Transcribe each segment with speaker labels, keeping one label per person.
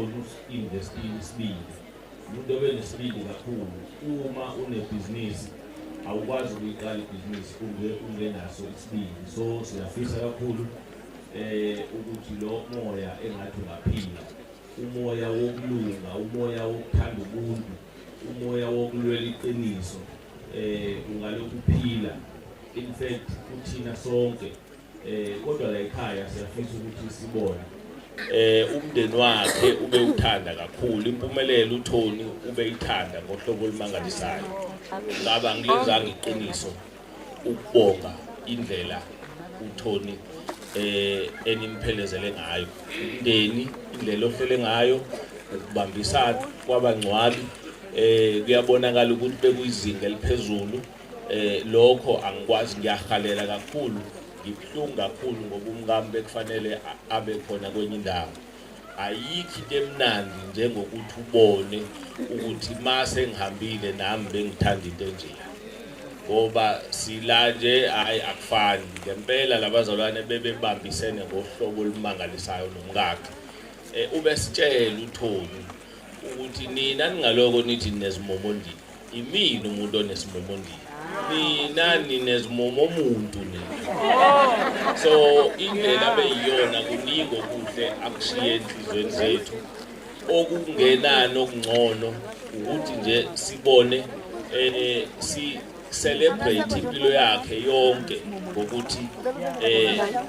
Speaker 1: uthole investini isibili umuntu obenesibili kakhulu uma unebhizinisi awukwazi ukuyiqala ibhizinisi ungenaso isibili so siyafisa kakhulu ukuthi lo moya engathi ungaphila umoya wokulunga umoya wokuthanda ubuntu umoya wokulwela iqiniso ungalokhu phila in fact kuthina sonke kodwa la ekhaya siyafisa ukuthi sibone umndeni wakhe ube uthanda kakhulu impumelelo uThoni ube ithanda ngohlobo olumangalisayo ngaba ngilenzanga iqiniso ukubonga indlela uThoni enimuphelezele ngayo umndeni indlela ohlele ngayo ukubambisana kwabangcwabi kuyabonakala ukuthi bekuyizinga eliphezulu lokho angikwazi ngiyahalela kakhulu ngibhlungu kakhulu ngoba umngami bekufanele abe khona kwenye indawo ayikho into emnandi njengokuthi ubone ukuthi mase ngihambile nami bengithanda into enjeya ngoba sila nje hayi akufani ngempela labazalwane bebebambisene ngohlobo olumangalisayo nomkakhe ubesitshela uThoni ukuthi nina ningaloko nithi nezimomondini imini umuntu onesimomondini nina ninezimomo umuntu nina so indlela beyiyona kuningi okuhle akushiye enhlizweni zethu okungenani okungcono ukuthi nje sibone si celebrate impilo yakhe yonke ngokuthi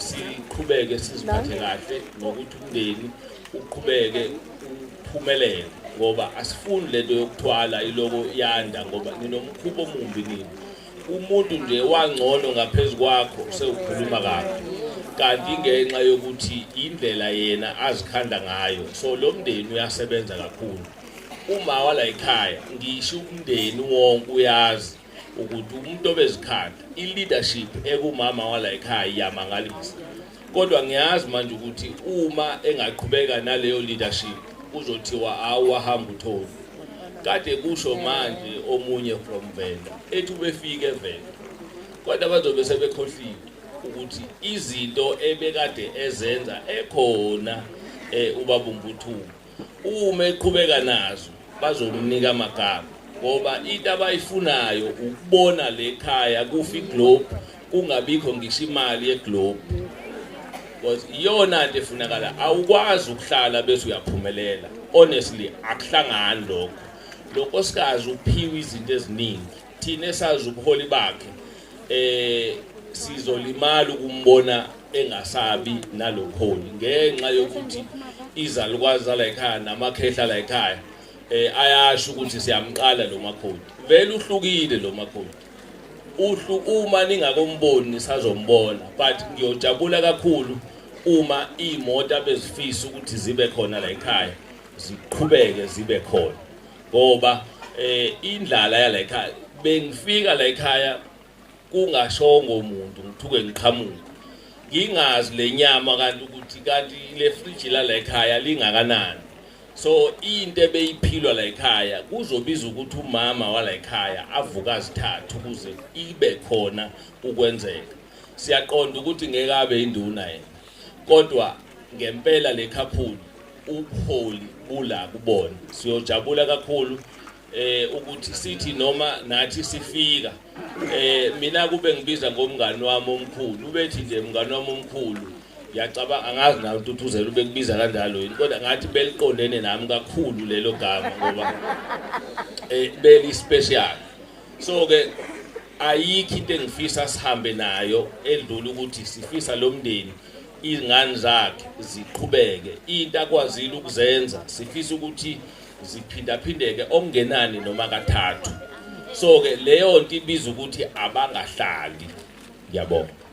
Speaker 1: siqhubeke siziphathe kahle nokuthi umndeni uqhubeke uphumelele ngoba asifuni lento yokuthwala iloko yanda ngoba ninomkhubo omumbi nini umuntu nje wangcono ngaphezulu kwakho sewukhuluma kabi kanti ngenxa yokuthi indlela yena azikhanda ngayo so lo mndeni uyasebenza kakhulu uma wala ekhaya ngisho umndeni wonke uyazi ukuthi umuntu obezikhanda i-leadership ekumama wala ekhaya iyamangalisa kodwa ngiyazi manje ukuthi uma engaqhubeka naleyo leadership uzothiwa awahamba uThoni kade kusho manje omunye from Venda ethi ubefike eVenda kodwa bazobe sebekhohliwe ukuthi izinto ebekade ezenza ekhona ubaba uMbuthuko uma eqhubeka nazo bazomnika amagama ngoba into abayifunayo ukubona lekhaya kufa iGlobe kungabikho ngisho imali yeGlobe because iyona into efunakala awukwazi ukuhlala bese uyaphumelela honestly akuhlangani lokho sikazi uphiwa izinto eziningi thina esazi ubuholi bakhe sizolimala ukumbona engasabi nalokholi ngenxa yokuthi izalukwazi la ekhaya namakhehla la ekhaya ayasho ukuthi siyamqala lo makhodi vele uhlukile lo makhodi uma ningakomboni nisazombona but ngiyojabula kakhulu uma imoto abezifisa ukuthi zibe khona la ekhaya ziqhubeke zibe khona ngoba indlala yala ekhaya bengifika la ekhaya kungashongo umuntu ngithuke ngiqhamuka ngingazi lenyama kanti le fridge la ekhaya lingakanani so into ebeyiphilwa la ekhaya kuzobiza ukuthi umama wala ekhaya avuka zithathu ukuze ibe khona ukwenzeka siyaqonda ukuthi ngeke abe induna yena kodwa ngempela le couple ubuholi bula kubona siyojabula kakhulu ukuthi sithi noma nathi sifika mina kube ngibiza ngomngani wami omkhulu ubethi nje umngani wami omkhulu ngiyacabanga angazi nawe uThuthuzela ubekubiza kanjalo yini kodwa ngathi beliqondene nami kakhulu lelo gama ngoba beli special so ke ayikho into engifisa sihambe nayo edlula ukuthi sifisa lo mndeni izingane zakhe ziqhubeke into akwazile ukuzenza sifisa ukuthi ziphindaphindeke okungenani noma kathathu so ke leyo nto ibiza ukuthi abangahlali ngiyabonga